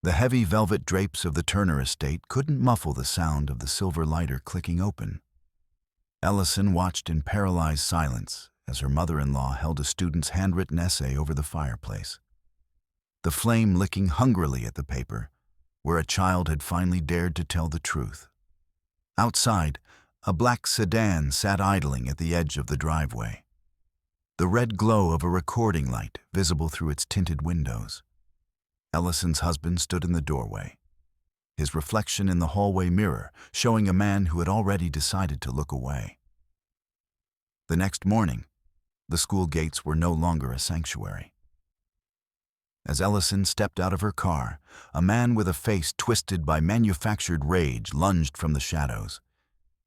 The heavy velvet drapes of the Turner estate couldn't muffle the sound of the silver lighter clicking open. Ellison watched in paralyzed silence as her mother-in-law held a student's handwritten essay over the fireplace, the flame licking hungrily at the paper, where a child had finally dared to tell the truth. Outside, a black sedan sat idling at the edge of the driveway, the red glow of a recording light visible through its tinted windows. Ellison's husband stood in the doorway, his reflection in the hallway mirror showing a man who had already decided to look away. The next morning, the school gates were no longer a sanctuary. As Ellison stepped out of her car, a man with a face twisted by manufactured rage lunged from the shadows,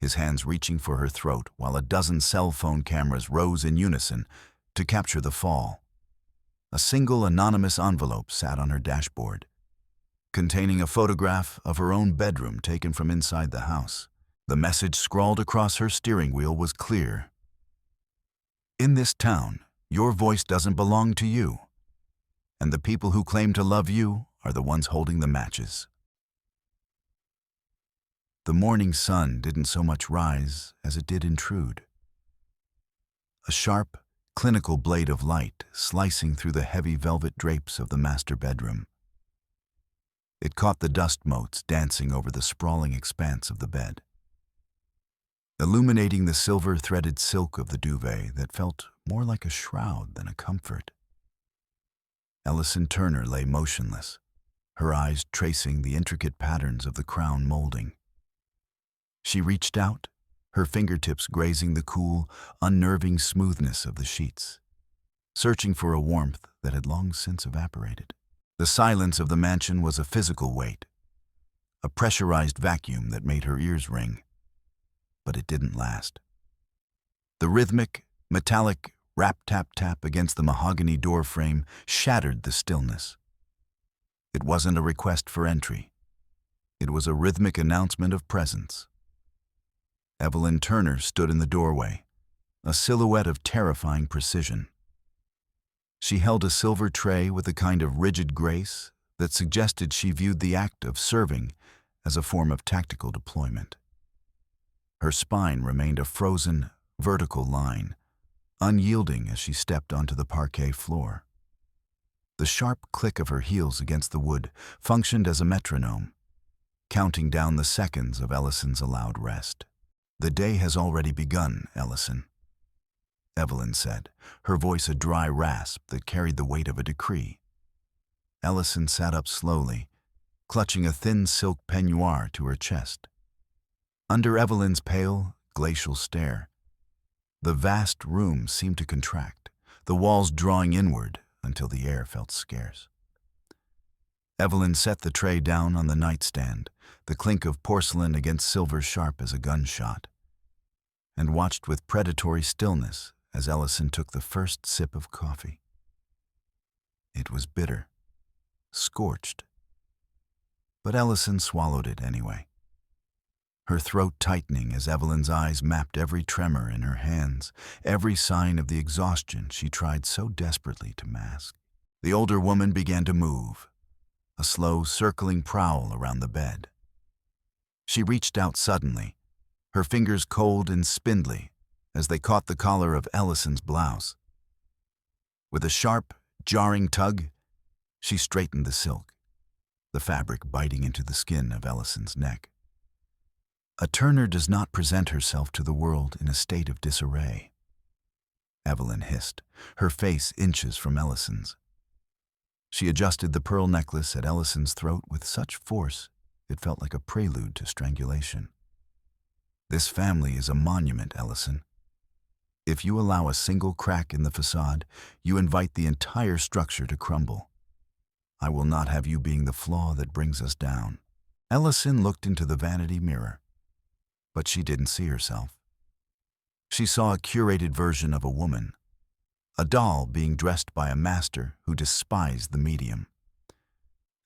his hands reaching for her throat while a dozen cell phone cameras rose in unison to capture the fall. A single anonymous envelope sat on her dashboard, containing a photograph of her own bedroom taken from inside the house. The message scrawled across her steering wheel was clear. "In this town, your voice doesn't belong to you, and the people who claim to love you are the ones holding the matches." The morning sun didn't so much rise as it did intrude. A sharp, clinical blade of light slicing through the heavy velvet drapes of the master bedroom. It caught the dust motes dancing over the sprawling expanse of the bed, illuminating the silver-threaded silk of the duvet that felt more like a shroud than a comfort. Ellison Turner lay motionless, her eyes tracing the intricate patterns of the crown molding. She reached out, her fingertips grazing the cool, unnerving smoothness of the sheets, searching for a warmth that had long since evaporated. The silence of the mansion was a physical weight, a pressurized vacuum that made her ears ring. But it didn't last. The rhythmic, metallic rap-tap-tap against the mahogany door frame shattered the stillness. It wasn't a request for entry. It was a rhythmic announcement of presence. Ellison Turner stood in the doorway, a silhouette of terrifying precision. She held a silver tray with a kind of rigid grace that suggested she viewed the act of serving as a form of tactical deployment. Her spine remained a frozen, vertical line, unyielding as she stepped onto the parquet floor. The sharp click of her heels against the wood functioned as a metronome, counting down the seconds of Ellison's allowed rest. "The day has already begun, Ellison," Evelyn said, her voice a dry rasp that carried the weight of a decree. Ellison sat up slowly, clutching a thin silk peignoir to her chest. Under Evelyn's pale, glacial stare, the vast room seemed to contract, the walls drawing inward until the air felt scarce. Evelyn set the tray down on the nightstand, the clink of porcelain against silver sharp as a gunshot, and watched with predatory stillness as Ellison took the first sip of coffee. It was bitter, scorched, but Ellison swallowed it anyway, her throat tightening as Evelyn's eyes mapped every tremor in her hands, every sign of the exhaustion she tried so desperately to mask. The older woman began to move, a slow, circling prowl around the bed. She reached out suddenly, her fingers cold and spindly as they caught the collar of Ellison's blouse. With a sharp, jarring tug, she straightened the silk, the fabric biting into the skin of Ellison's neck. A Turner does not present herself to the world in a state of disarray, Evelyn hissed, her face inches from Ellison's. She adjusted the pearl necklace at Ellison's throat with such force it felt like a prelude to strangulation. "This family is a monument, Ellison. If you allow a single crack in the facade, you invite the entire structure to crumble. I will not have you being the flaw that brings us down." Ellison looked into the vanity mirror, but she didn't see herself. She saw a curated version of a woman, a doll being dressed by a master who despised the medium.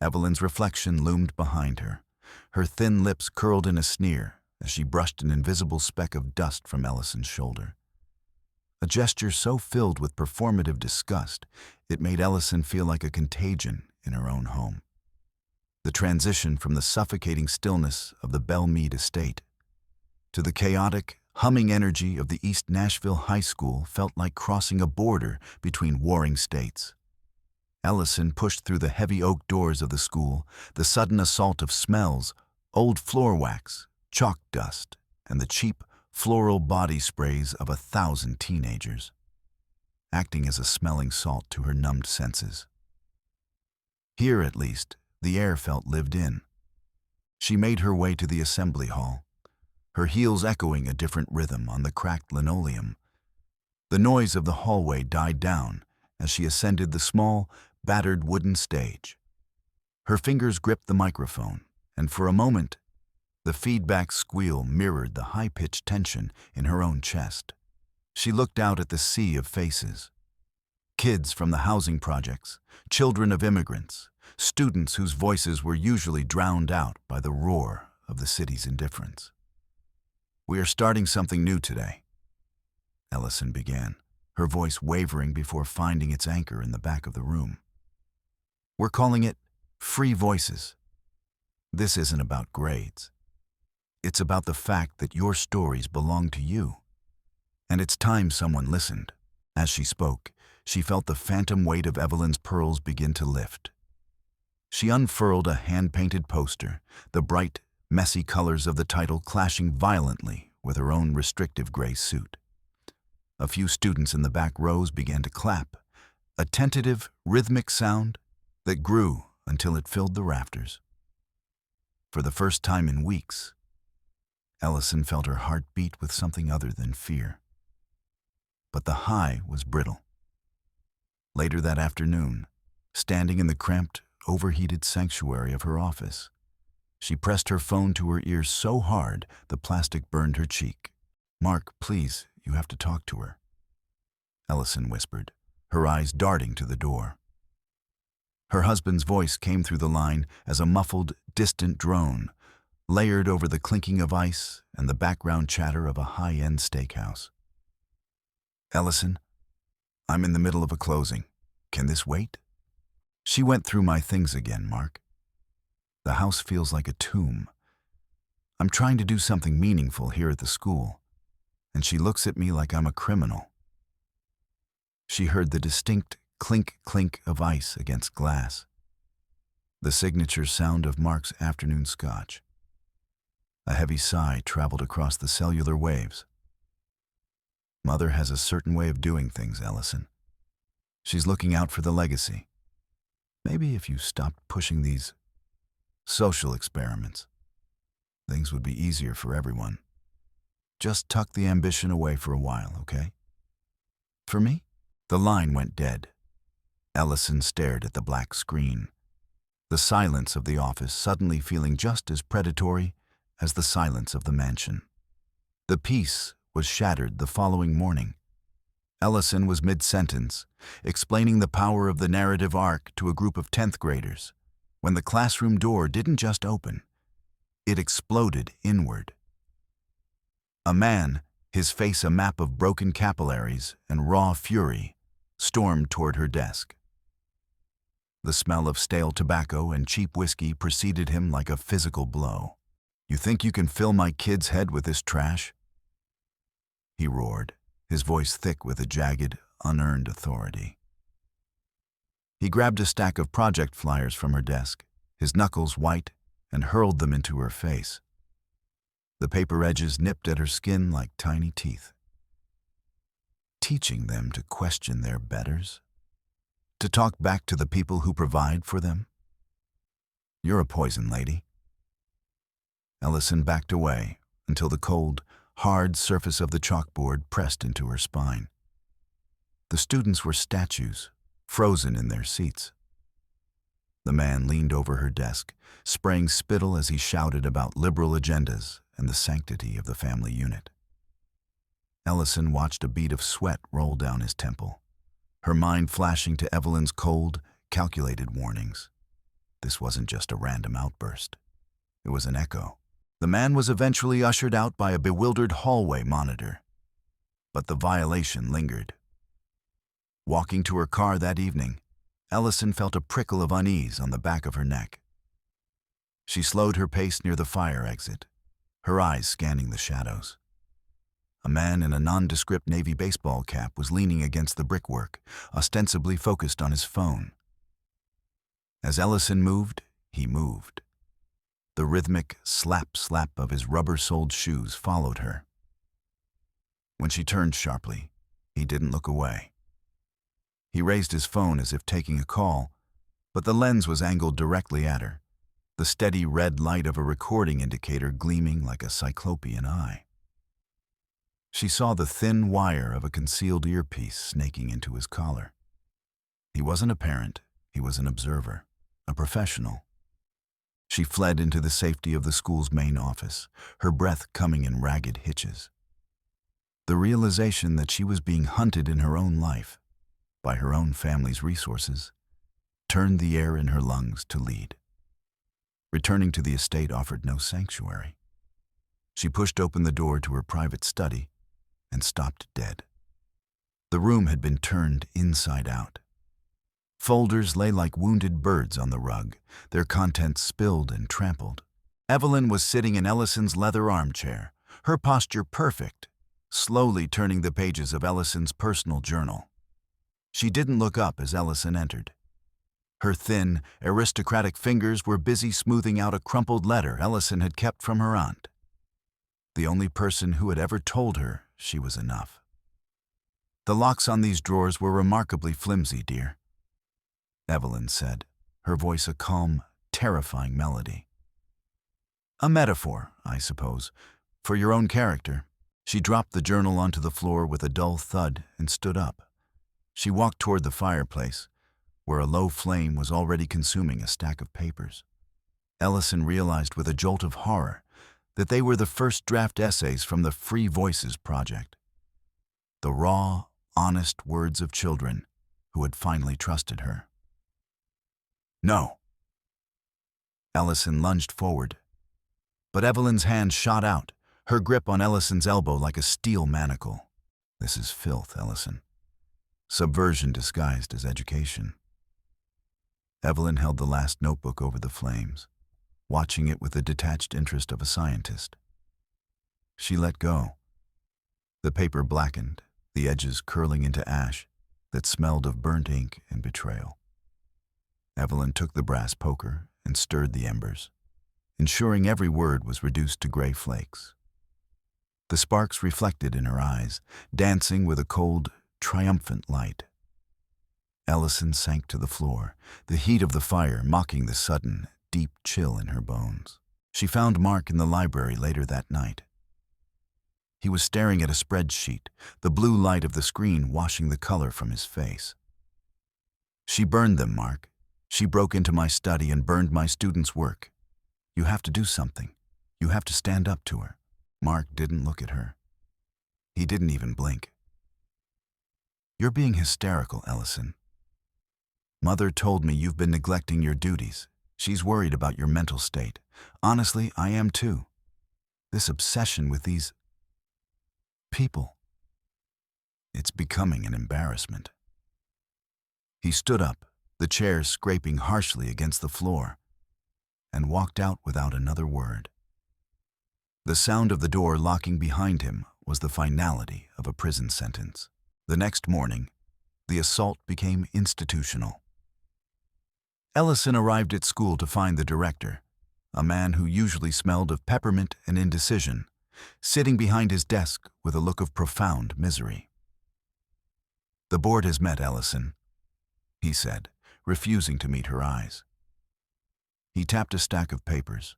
Evelyn's reflection loomed behind her, her thin lips curled in a sneer as she brushed an invisible speck of dust from Ellison's shoulder. A gesture so filled with performative disgust, it made Ellison feel like a contagion in her own home. the transition from the suffocating stillness of the Belmead estate to the chaotic, humming energy of the East Nashville High School felt like crossing a border between warring states. Ellison pushed through the heavy oak doors of the school, the sudden assault of smells, old floor wax, chalk dust, and the cheap, floral body sprays of 1,000 teenagers, acting as a smelling salt to her numbed senses. Here, at least, the air felt lived in. She made her way to the assembly hall, her heels echoing a different rhythm on the cracked linoleum. The noise of the hallway died down as she ascended the small, battered wooden stage. Her fingers gripped the microphone, and for a moment, the feedback squeal mirrored the high-pitched tension in her own chest. She looked out at the sea of faces. Kids from the housing projects, children of immigrants, students whose voices were usually drowned out by the roar of the city's indifference. "We are starting something new today," Ellison began, her voice wavering before finding its anchor in the back of the room. "We're calling it Free Voices. This isn't about grades. It's about the fact that your stories belong to you. And it's time someone listened." As she spoke, she felt the phantom weight of Evelyn's pearls begin to lift. She unfurled a hand-painted poster, the bright, messy colors of the title clashing violently with her own restrictive gray suit. A few students in the back rows began to clap, a tentative, rhythmic sound that grew until it filled the rafters. For the first time in weeks, Ellison felt her heart beat with something other than fear. But the high was brittle. Later that afternoon, standing in the cramped, overheated sanctuary of her office, she pressed her phone to her ear so hard the plastic burned her cheek. "Mark, please, you have to talk to her," Ellison whispered, her eyes darting to the door. Her husband's voice came through the line as a muffled, distant drone, layered over the clinking of ice and the background chatter of a high-end steakhouse. "Ellison, I'm in the middle of a closing. Can this wait?" She went through my things again, Mark. The house feels like a tomb. I'm trying to do something meaningful here at the school, and she looks at me like I'm a criminal. She heard the distinct clink-clink of ice against glass, the signature sound of Mark's afternoon scotch. A heavy sigh traveled across the cellular waves. Mother has a certain way of doing things, Ellison. She's looking out for the legacy. Maybe if you stopped pushing these social experiments, things would be easier for everyone. Just tuck the ambition away for a while, okay? For me? The line went dead. Ellison stared at the black screen, the silence of the office suddenly feeling just as predatory as the silence of the mansion. The peace was shattered the following morning. Ellison was mid-sentence, explaining the power of the narrative arc to a group of 10th graders, when the classroom door didn't just open, it exploded inward. A man, his face a map of broken capillaries and raw fury, stormed toward her desk. The smell of stale tobacco and cheap whiskey preceded him like a physical blow. "You think you can fill my kid's head with this trash?" he roared, his voice thick with a jagged, unearned authority. He grabbed a stack of project flyers from her desk, his knuckles white, and hurled them into her face. The paper edges nipped at her skin like tiny teeth. Teaching them to question their betters? To talk back to the people who provide for them? You're a poison lady. Ellison backed away until the cold, hard surface of the chalkboard pressed into her spine. The students were statues, frozen in their seats. The man leaned over her desk, spraying spittle as he shouted about liberal agendas and the sanctity of the family unit. Ellison watched a bead of sweat roll down his temple, her mind flashing to Evelyn's cold, calculated warnings. This wasn't just a random outburst. It was an echo. The man was eventually ushered out by a bewildered hallway monitor, but the violation lingered. Walking to her car that evening, Ellison felt a prickle of unease on the back of her neck. She slowed her pace near the fire exit, her eyes scanning the shadows. A man in a nondescript navy baseball cap was leaning against the brickwork, ostensibly focused on his phone. As Ellison moved, he moved. The rhythmic slap-slap of his rubber-soled shoes followed her. When she turned sharply, he didn't look away. He raised his phone as if taking a call, but the lens was angled directly at her, the steady red light of a recording indicator gleaming like a cyclopean eye. She saw the thin wire of a concealed earpiece snaking into his collar. He wasn't a parent, he was an observer, a professional. She fled into the safety of the school's main office, her breath coming in ragged hitches. The realization that she was being hunted in her own life, by her own family's resources, turned the air in her lungs to lead. Returning to the estate offered no sanctuary. She pushed open the door to her private study and stopped dead. The room had been turned inside out. Folders lay like wounded birds on the rug, their contents spilled and trampled. Evelyn was sitting in Ellison's leather armchair, her posture perfect, slowly turning the pages of Ellison's personal journal. She didn't look up as Ellison entered. Her thin, aristocratic fingers were busy smoothing out a crumpled letter Ellison had kept from her aunt, the only person who had ever told her she was enough. "The locks on these drawers were remarkably flimsy, dear," Evelyn said, her voice a calm, terrifying melody. "A metaphor, I suppose, for your own character." She dropped the journal onto the floor with a dull thud and stood up. She walked toward the fireplace, where a low flame was already consuming a stack of papers. Ellison realized with a jolt of horror that they were the first draft essays from the Free Voices project. The raw, honest words of children who had finally trusted her. "No." Ellison lunged forward, but Evelyn's hand shot out, her grip on Ellison's elbow like a steel manacle. "This is filth, Ellison. Subversion disguised as education." Evelyn held the last notebook over the flames, watching it with the detached interest of a scientist. She let go. The paper blackened, the edges curling into ash that smelled of burnt ink and betrayal. Evelyn took the brass poker and stirred the embers, ensuring every word was reduced to gray flakes. The sparks reflected in her eyes, dancing with a cold, triumphant light. Ellison sank to the floor, the heat of the fire mocking the sudden, deep chill in her bones. She found Mark in the library later that night. He was staring at a spreadsheet, the blue light of the screen washing the color from his face. "She burned them, Mark. She broke into my study and burned my students' work. You have to do something. You have to stand up to her." Mark didn't look at her. He didn't even blink. "You're being hysterical, Ellison. Mother told me you've been neglecting your duties. She's worried about your mental state. Honestly, I am too. This obsession with these people. It's becoming an embarrassment." He stood up, the chair scraping harshly against the floor, and walked out without another word. The sound of the door locking behind him was the finality of a prison sentence. The next morning, the assault became institutional. Ellison arrived at school to find the director, a man who usually smelled of peppermint and indecision, sitting behind his desk with a look of profound misery. "The board has met, Ellison," he said, refusing to meet her eyes. He tapped a stack of papers.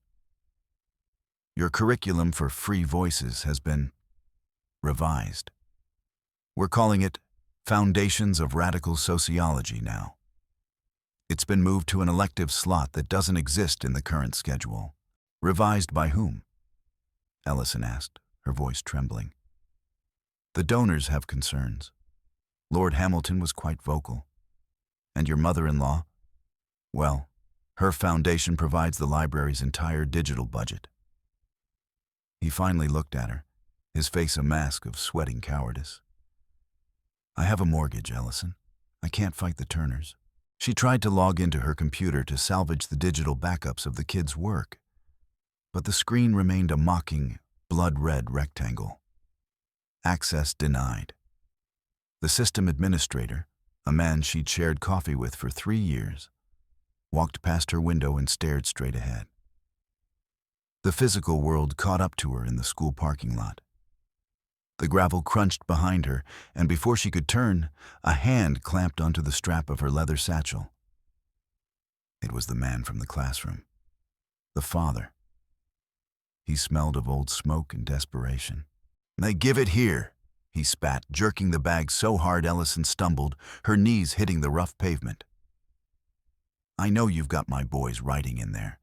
"Your curriculum for Free Voices has been revised. We're calling it Foundations of Radical Sociology now. It's been moved to an elective slot that doesn't exist in the current schedule." "Revised by whom?" Ellison asked, her voice trembling. "The donors have concerns. Lord Hamilton was quite vocal. And your mother-in-law? Well, her foundation provides the library's entire digital budget." He finally looked at her, his face a mask of sweating cowardice. "I have a mortgage, Ellison. I can't fight the Turners." She tried to log into her computer to salvage the digital backups of the kids' work, but the screen remained a mocking, blood-red rectangle. Access denied. The system administrator, a man she'd shared coffee with for 3 years, walked past her window and stared straight ahead. The physical world caught up to her in the school parking lot. The gravel crunched behind her, and before she could turn, a hand clamped onto the strap of her leather satchel. It was the man from the classroom, the father. He smelled of old smoke and desperation. "Now give it here," he spat, jerking the bag so hard Ellison stumbled, her knees hitting the rough pavement. "I know you've got my boy's writing in there.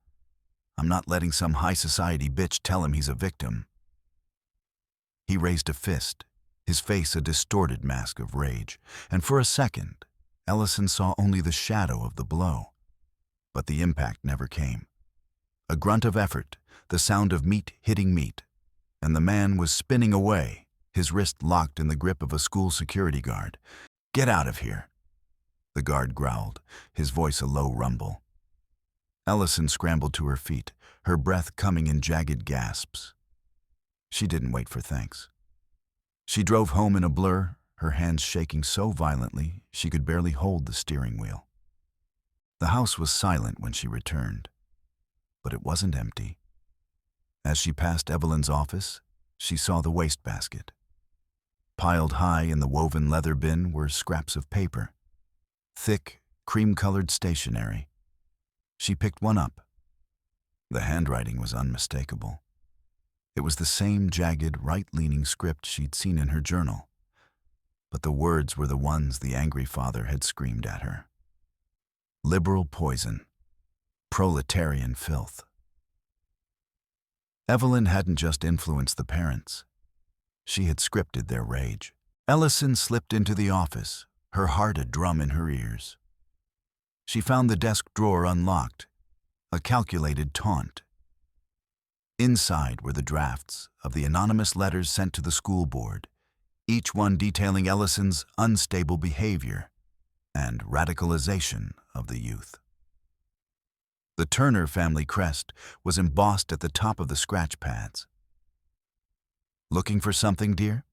I'm not letting some high society bitch tell him he's a victim." He raised a fist, his face a distorted mask of rage, and for a second, Ellison saw only the shadow of the blow. But the impact never came. A grunt of effort, the sound of meat hitting meat, and the man was spinning away, his wrist locked in the grip of a school security guard. "Get out of here," the guard growled, his voice a low rumble. Ellison scrambled to her feet, her breath coming in jagged gasps. She didn't wait for thanks. She drove home in a blur, her hands shaking so violently she could barely hold the steering wheel. The house was silent when she returned, but it wasn't empty. As she passed Evelyn's office, she saw the wastebasket. Piled high in the woven leather bin were scraps of paper, thick, cream-colored stationery. She picked one up. The handwriting was unmistakable. It was the same jagged, right-leaning script she'd seen in her journal, but the words were the ones the angry father had screamed at her. Liberal poison. Proletarian filth. Evelyn hadn't just influenced the parents. She had scripted their rage. Ellison slipped into the office, her heart a drum in her ears. She found the desk drawer unlocked, a calculated taunt. Inside were the drafts of the anonymous letters sent to the school board, each one detailing Ellison's unstable behavior and radicalization of the youth. The Turner family crest was embossed at the top of the scratch pads. "Looking for something, dear?"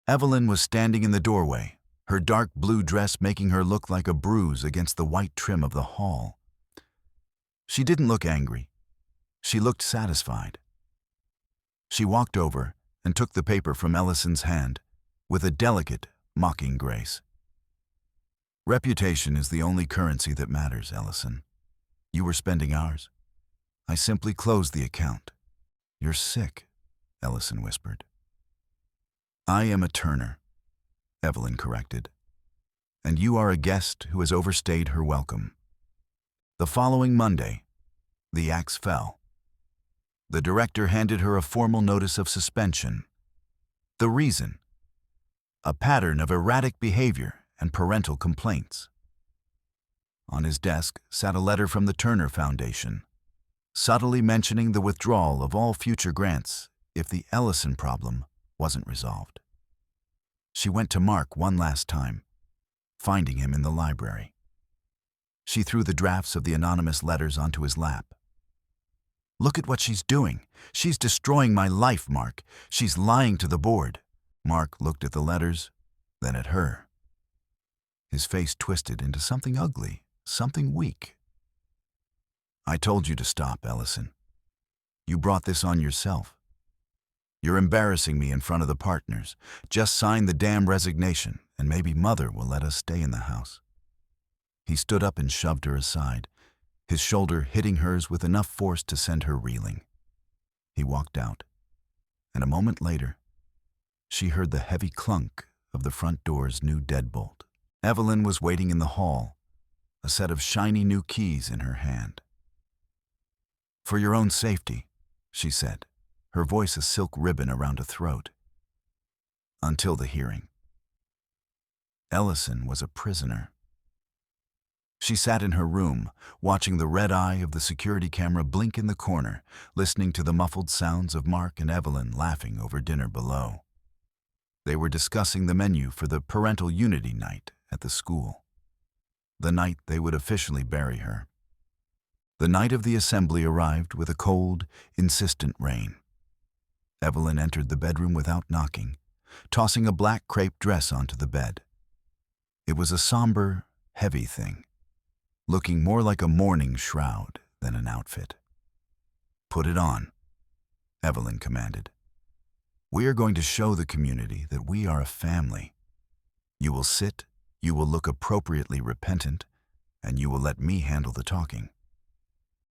Evelyn was standing in the doorway, her dark blue dress making her look like a bruise against the white trim of the hall. She didn't look angry. She looked satisfied. She walked over and took the paper from Ellison's hand with a delicate, mocking grace. "Reputation is the only currency that matters, Ellison. You were spending ours. I simply closed the account." "You're sick," Ellison whispered. "I am a Turner," Evelyn corrected. "And you are a guest who has overstayed her welcome." The following Monday, the axe fell. The director handed her a formal notice of suspension. The reason? A pattern of erratic behavior and parental complaints. On his desk sat a letter from the Turner Foundation, subtly mentioning the withdrawal of all future grants if the Ellison problem wasn't resolved. She went to Mark one last time, finding him in the library. She threw the drafts of the anonymous letters onto his lap. "Look at what she's doing. She's destroying my life, Mark. She's lying to the board." Mark looked at the letters, then at her. His face twisted into something ugly, something weak. "I told you to stop, Ellison. You brought this on yourself. You're embarrassing me in front of the partners. Just sign the damn resignation, and maybe Mother will let us stay in the house." He stood up and shoved her aside, his shoulder hitting hers with enough force to send her reeling. He walked out, and a moment later, she heard the heavy clunk of the front door's new deadbolt. Evelyn was waiting in the hall, a set of shiny new keys in her hand. "For your own safety," she said, her voice a silk ribbon around a throat. "Until the hearing." Ellison was a prisoner. She sat in her room, watching the red eye of the security camera blink in the corner, listening to the muffled sounds of Mark and Evelyn laughing over dinner below. They were discussing the menu for the parental unity night at the school. the night they would officially bury her. The night of the assembly arrived with a cold, insistent rain. Evelyn entered the bedroom without knocking, tossing a black crepe dress onto the bed. It was a somber, heavy thing, looking more like a mourning shroud than an outfit. "Put it on," Evelyn commanded. "We are going to show the community that we are a family. You will sit, you will look appropriately repentant, and you will let me handle the talking."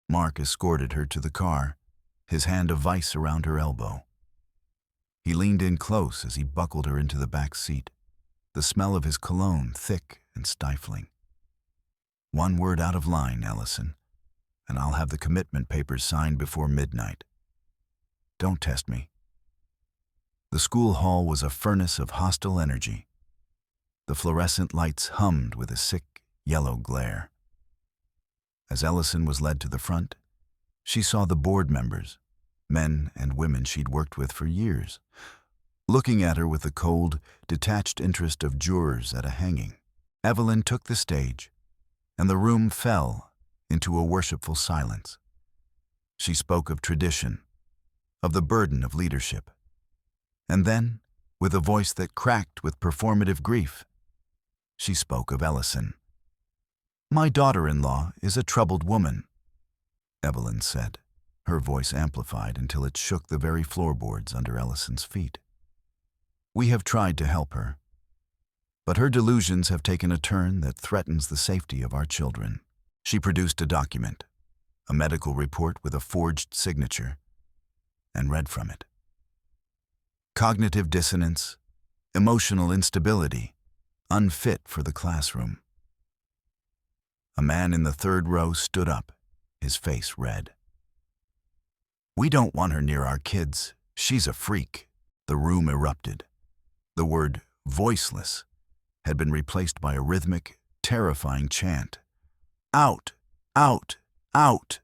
Mark escorted her to the car, his hand a vice around her elbow. He leaned in close as he buckled her into the back seat, the smell of his cologne thick and stifling. "One word out of line, Ellison, and I'll have the commitment papers signed before midnight. Don't test me." The school hall was a furnace of hostile energy. The fluorescent lights hummed with a sick, yellow glare. As Ellison was led to the front, she saw the board members, men and women she'd worked with for years, looking at her with the cold, detached interest of jurors at a hanging. Evelyn took the stage, and the room fell into a worshipful silence. She spoke of tradition, of the burden of leadership, and then, with a voice that cracked with performative grief, she spoke of Ellison. "My daughter-in-law is a troubled woman," Evelyn said, her voice amplified until it shook the very floorboards under Ellison's feet. "We have tried to help her, but her delusions have taken a turn that threatens the safety of our children." She produced a document, a medical report with a forged signature, and read from it. "Cognitive dissonance, emotional instability, unfit for the classroom." A man in the third row stood up, his face red. "We don't want her near our kids. She's a freak." The room erupted. The word "voiceless" had been replaced by a rhythmic, terrifying chant. "Out! Out! Out!"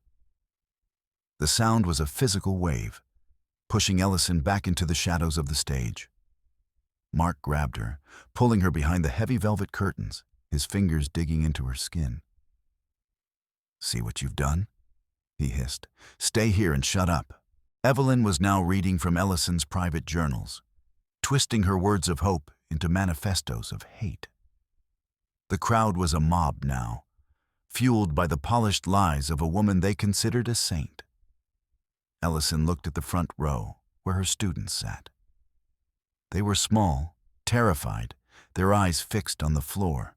The sound was a physical wave, pushing Ellison back into the shadows of the stage. Mark grabbed her, pulling her behind the heavy velvet curtains, his fingers digging into her skin. "See what you've done?" he hissed. "Stay here and shut up." Evelyn was now reading from Ellison's private journals, twisting her words of hope into manifestos of hate. The crowd was a mob now, fueled by the polished lies of a woman they considered a saint. Ellison looked at the front row, where her students sat. They were small, terrified, their eyes fixed on the floor.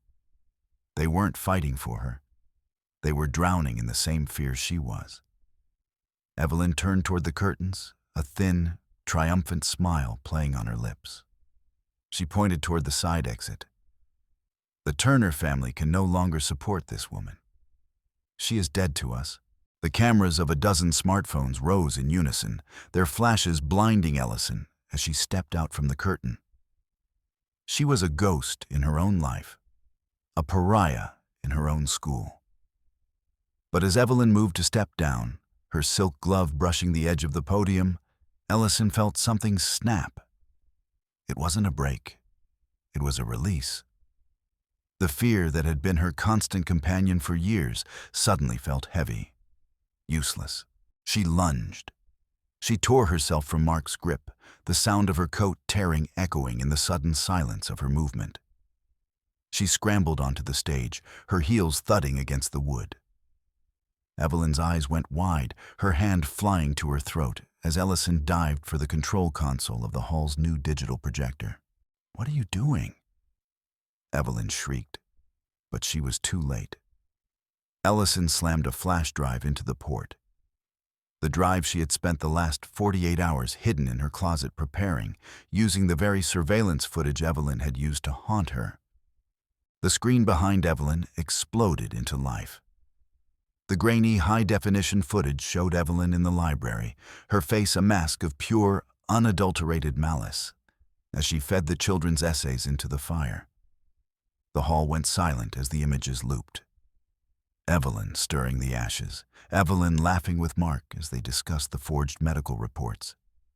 They weren't fighting for her. They were drowning in the same fear she was. Evelyn turned toward the curtains, a thin, triumphant smile playing on her lips. She pointed toward the side exit. "The Turner family can no longer support this woman. She is dead to us." The cameras of a dozen smartphones rose in unison, their flashes blinding Ellison as she stepped out from the curtain. She was a ghost in her own life, a pariah in her own school. But as Evelyn moved to step down, her silk glove brushing the edge of the podium, Ellison felt something snap. It wasn't a break. It was a release. The fear that had been her constant companion for years suddenly felt heavy, useless. She lunged. She tore herself from Mark's grip, the sound of her coat tearing echoing in the sudden silence of her movement. She scrambled onto the stage, her heels thudding against the wood. Evelyn's eyes went wide, her hand flying to her throat as Ellison dived for the control console of the hall's new digital projector. "What are you doing?" Evelyn shrieked, but she was too late. Ellison slammed a flash drive into the port. The drive she had spent the last 48 hours hidden in her closet preparing, using the very surveillance footage Evelyn had used to haunt her. The screen behind Evelyn exploded into life. The grainy, high-definition footage showed Evelyn in the library, her face a mask of pure, unadulterated malice, as she fed the children's essays into the fire. The hall went silent as the images looped. Evelyn stirring the ashes, Evelyn laughing with Mark as they discussed the forged medical reports,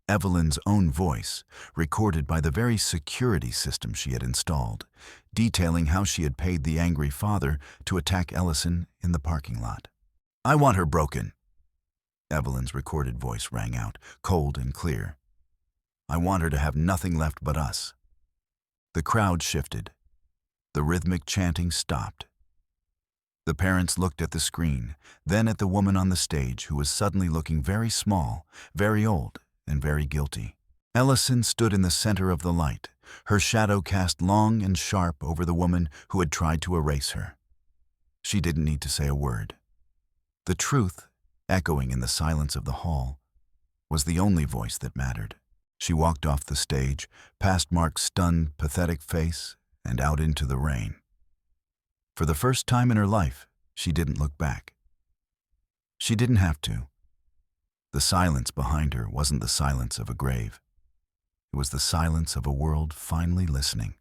Evelyn's own voice, recorded by the very security system she had installed, detailing how she had paid the angry father to attack Ellison in the parking lot. "I want her broken," Evelyn's recorded voice rang out, cold and clear. "I want her to have nothing left but us." The crowd shifted. The rhythmic chanting stopped. The parents looked at the screen, then at the woman on the stage who was suddenly looking very small, very old, and very guilty. Ellison stood in the center of the light, her shadow cast long and sharp over the woman who had tried to erase her. She didn't need to say a word. The truth, echoing in the silence of the hall, was the only voice that mattered. She walked off the stage, past Mark's stunned, pathetic face, and out into the rain. For the first time in her life, she didn't look back. She didn't have to. The silence behind her wasn't the silence of a grave. It was the silence of a world finally listening.